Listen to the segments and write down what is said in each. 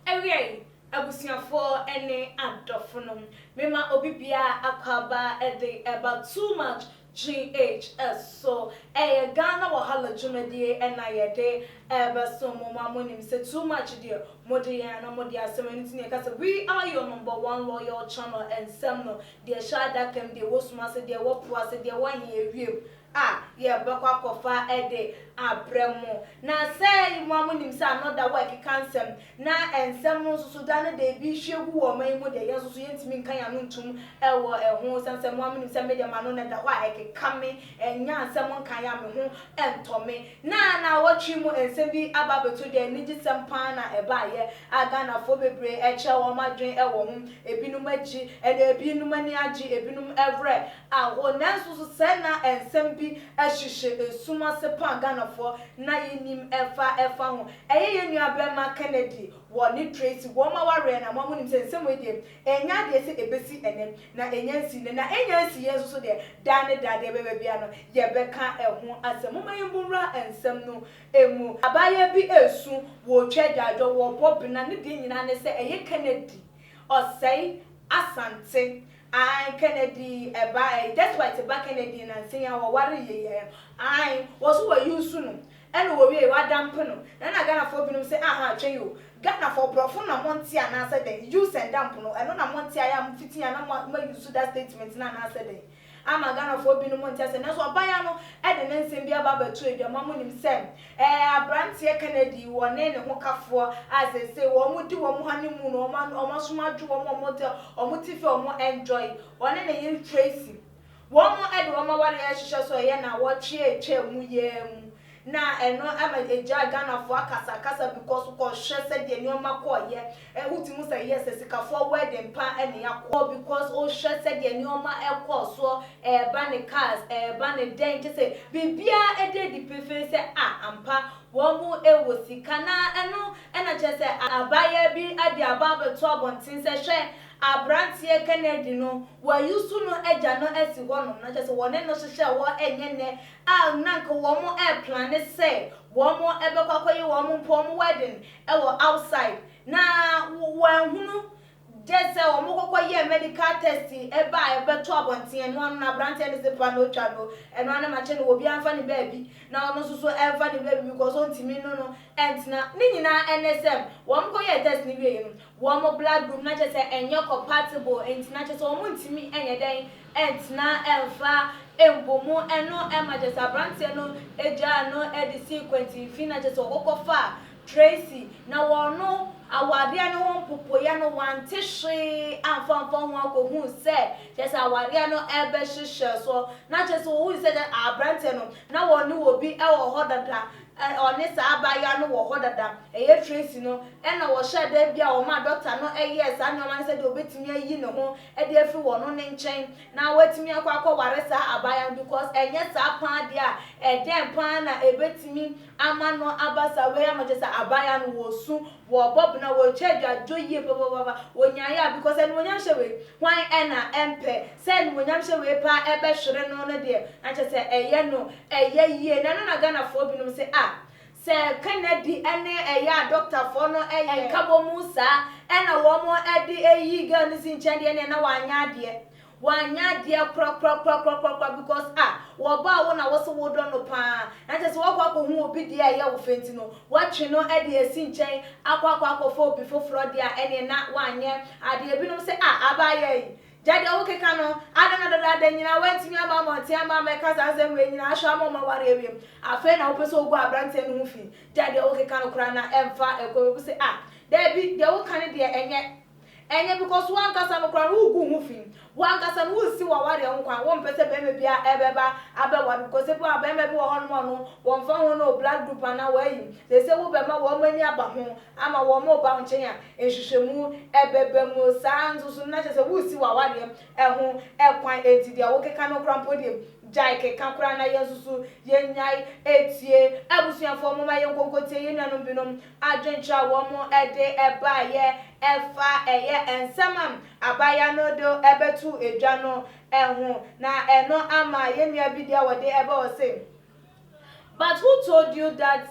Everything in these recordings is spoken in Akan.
Ewie abusiafo ene adofo mema obibia akwaba ede about too much GHS so Ghana wahala jumedie ena yede so mama monim say too much dear modi na modi asemani tin ka say we are your number one loyal channel and some no dear shada kem de wosuma say dear wopo say dear wan ye wiem yeah bakwa kofa ede abremo na say mama nim say another work cancel na ensem so dan de bi hwegu wo man mu de yenso so yentimi nkan ya no ntum ewo eho sansem mama nim say media mano na da wa ekekame enya nsem nkan ya me ho entome na watchi mu ensem bi aba beto de ni gisem pan na eba ye aga na fo bebre eche wo madwen ewo ho ebinum agi ene ebinum ani agi ebinum evre aho nanso so say na ensem bi ehihye esuma se pan Ghana for na yenim efa ho eye yenu abema Kennedy woni Tracy wo ma ware na mo nim se nsem we de enya de se ebesi enem na enya nsi ne na enya nsi yeso so de dane dade bebe bia no ye beka eho asem mo mayembura ensem no emu abaye bi esu wo twedwadwo wo bobina ne de nyina ne se eye Kennedy osei asante Kennedy that's why it's back Kennedy and saying our worry ye was who use no and we wa damp no na Ghana for binum say twen you Ghana for brofo na monti ana say den use and damp no and na monti am fiti ana ma use that statement na na say den ama Ghana for binum monti say na so obaya no e de nsem bia ba batu edwa mamu nim sem abrantie Kennedy wo ne ho kafo as say wo mu di wo mu hanimu no o ma suma dwo wo mo tifi o mo enjoy wo ne yin Tracy wo mo e de wo ma ware ya hihye so ye na wo twe mu ye mu na eno ama eja Ghana for akasa because ko hwe se de nyoma ko ye hutimu say yes sika for wedding pa ene yakọ because o hwe se de nyoma ekọ so ba ne cars ba ne den je say bibia ede di prefer say ampa wo mu ewo sika na eno ena je say abaya bi ade ababeto abontin se hwe abrantie Kennedy no wa yusu no eja no esi ho no na just wone no hye wo enye ne nanka wo mo plan say wo mo ebekwakoyi wo mo pom wedding outside na wa hunu just say wo mo kokoye medical test ebeto abonten no na abrantie ne se pa no twa no eno na ma che no obi anfa ne baby na ono so enfa ne baby because on timi no entina ni nyina NSM wo mo koye test ni wie no wo mo blood group na che say enye compatible entina che so mo ntimi enye den entina enfa embomu eno emergency abrantie no eja no edi sequence fina che so kokofa Tracy na wono awade no won popoya no wante hwe amfanfa ho akohu se just awade no ebe hihye so na che so who said that abrantie no na wonu obi e wo hodada oni sa abaya no wo hodada eye Tracy no na wo hye da bia wo ma doctor no yes anyoma said obetimi ayi ne ho e de afi wo no ne nchen na watimi akwa ware sa abaya because enye sa pan de a den pan na ebetimi ama no abasa we ama just abaya no wo su wo bob na wo chedwa joyie baba wonyaya because en wonyam hyewe hwan na empe sen wonyam hyewe pa ebe hwere no no de na che se eye no eye yie na Ghana for binum se se Kennedy ene doctor for no eye nkabo musa na wo mo ede eyi ga ni sinchen de na wanya de kro because wo ba wo na wo so wo do no pa na je se wo kwa ko hu obi de eye wo fenti no watwe no ede esi nchen akwa fo obi foforo de ene na wanye ade ebinum se abaye jadi owo keka no adana da nyina wantimi aba monti aba meka sasem we nyina ahwa mama ware ewiem afa na wo pese ogu abrante no hufi jadi owo keka no kra na emfa ekowe se Debbie de wo kan de enye because one kasa no kra wo gu hufi one kasa no wo si wa ware ho kwan wo mpese be me bia ebeba abewa because people abema bi wo ho no wo mfa ho no blood group na wa yi se wo be ma wo mani aba ho ama wo mo ba nchen ya ehwehwemu ebebe mu sanzu so na se wo si wa ware ho ekwan enti wo keka no kra mpodiem jai ke kankura na yesusu yenyai etie abusuafo mo ma yenkonkotie yenuanom binom adwentra wo mo ede eba ye efa eye ensamam abaya no do ebetu edwa no eho na eno ama yenua bidia wode eba o say but who told you that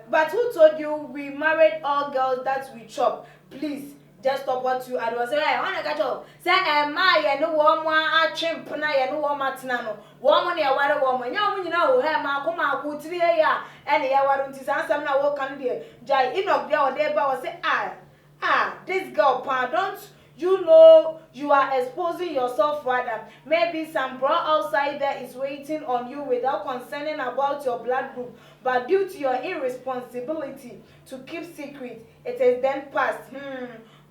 But who told you we married all girls that we chop? Please. Just stop what you and was say I wanna catch up. Say my ya no woman a chimp na ya no woman tena no. Woman ya ware woman. Nya woman nyina wo he ma ko tiri ya ene ya ware nti sansam na wo kan de. Jai Enoch there or there ba was say this girl pa don't you know you are exposing yourself rather. Maybe some bro outside there is waiting on you without concerning about your blood group. But due to your irresponsibility to keep secret, it is then passed.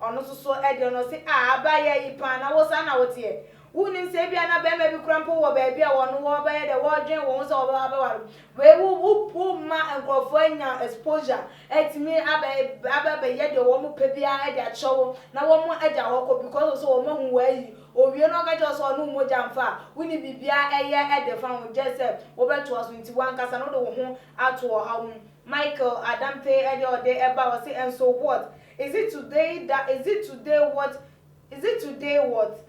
Ono so ede no say abaya yi pa na wo sa na wo tie woni se bia na be ma bi krampo wo ba bia wo no wo ba ye de wo dwen wo so wo ba wa we wu ma enkrofo anya exposure etimi aba ye de wo mu pe bia e de achewo na wo mu aja wo ko because so wo ma hu wa yi owie no ga jo so no mo jamfa woni bibia eye e de fa wo je se wo be to aso nti wan kasa no de wo ho ato wo ha Michael Adampe e de ode eba wo say and so what is it today what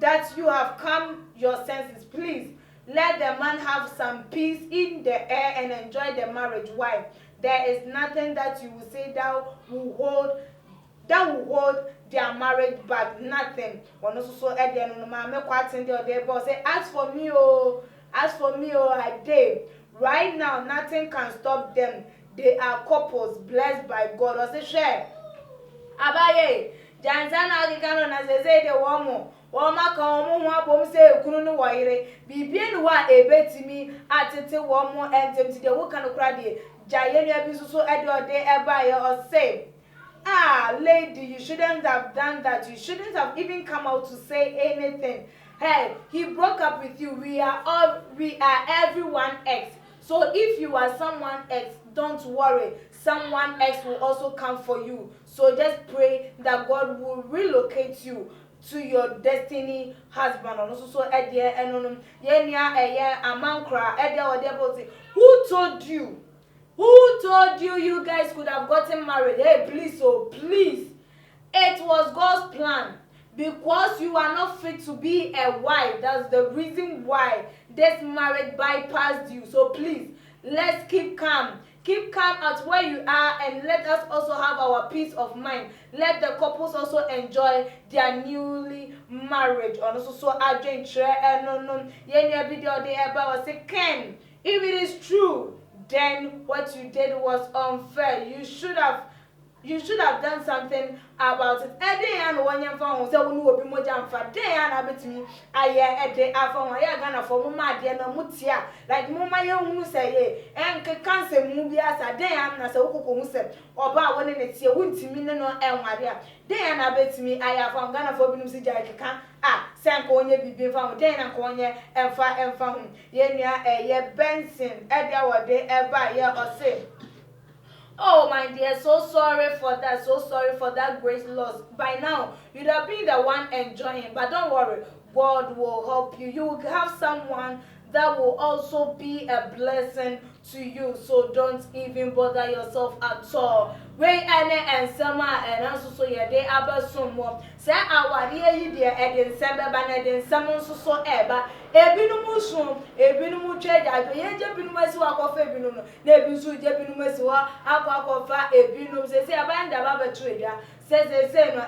that you have come your senses? Please let the man have some peace in the air and enjoy the marriage. Why? There is nothing that you will say that will hold their marriage back. Nothing. So at the end of the say as for me I did. Right now nothing can stop them. They are couples blessed by God. Or say share. Abaye janzana agikano na zeze de womo woma ka omo ho abom se ekunu no woyire bibie no wa ebetimi atete womo entemti de wo kan kura de jaye no abi so e de ode ebaye or say lady, you shouldn't have done that. You shouldn't have even come out to say anything. Hey, he broke up with you. We are everyone ex. So if you are someone ex, don't worry. Someone else will also come for you. So just pray that God will relocate you to your destiny husband. And also so edia enonum yenya amankra edia odeboti. Who told you? Who told you you guys could have gotten married? Hey, please, oh please. It was God's plan. Because you are not fit to be a wife. That's the reason why this marriage bypassed you. So please, let's keep calm. Keep calm at where you are and let us also have our peace of mind. Let the couples also enjoy their newly marriage. Also, so I drink Ken, if it is true, then what you did was unfair. You should have done something about it. Ede ya no wanya fa ho se wonu obi moja mfa. De ya na betimi aye ede afa ho ya ga na fo mo ma de na mutia. Like mo ma ye hunu se ye. Enke cancer mu bi asa. De ya na se wokoko hu se oba woni ne tie wuntimi ne no enware a. De ya na betimi aye afa ho ga na fo bi num si ja keka. Se nka onye bibi fa ho. De na nka onye emfa ho. Ye nua ye Benson ede wode eba ye ose. Oh my dear, so sorry for that great loss. By now, you'd have been the one enjoying, but don't worry, God will help you. You will have someone that will also be a blessing to you. So don't even bother yourself at all. Wait, and summer and also so yeah, they are some more. Say our dear dear Edin Sember Banadin, someone so ever. Ebinumusum, ebinumu trade, I be Jabinumasi Waka Febinum, Nebusu Jabinumasiwa, Aquafa, ebinum, say a band of trader. Says they say no,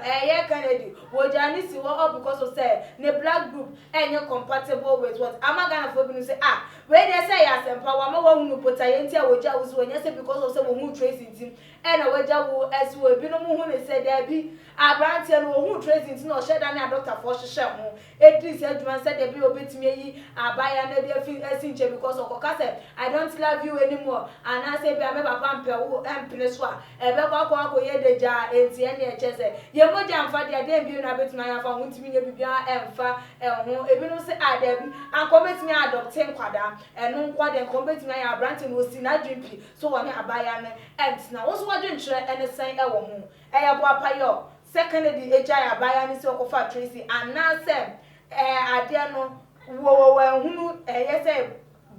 Kennedy, Wojani all because of say, the black group, and you're compatible with what I'm gonna for say, when they say as and power, my one put a yentia, which I was when you say because of some who tracing him, and a wager as well, Binomu said there be a branch and who tracing no shed and a doctor for Shamu. It is Edmund said the bill bit me, I buy another thing as in because of Ocasa. I don't love you anymore, and I say, I remember Pamper and Pineswa, and Baba ye the jar and the chese ye moja mfa de ade bi na betuma ya fa huntimi ye bibia emfa eho ebinu se adabi anko betumi adopt nkwada eno nkwada enko betumi ya branch no si na dreampi so wo me abaya ne entina wo so wo dwenkyere ene san ewo ho eye bo apayo second di ejai abaya ne se okofa Tracy anase ade no wo hunu eye se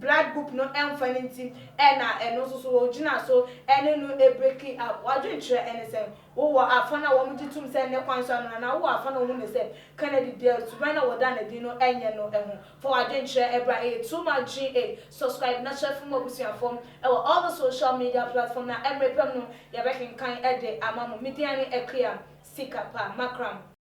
blood group no emfanity ena eno so ojina so ene no e break up wadwentre ene se wo afana wo mutitum se ne kwan so na wo afana wo ne se Kennedy deal to bana wo dan edi no enye no eho for wadwentre ebra e too much GA subscribe na share from obusuafom e all the social media platform na emrepem no ye be kan ede amamo media ni ekria sikapa makram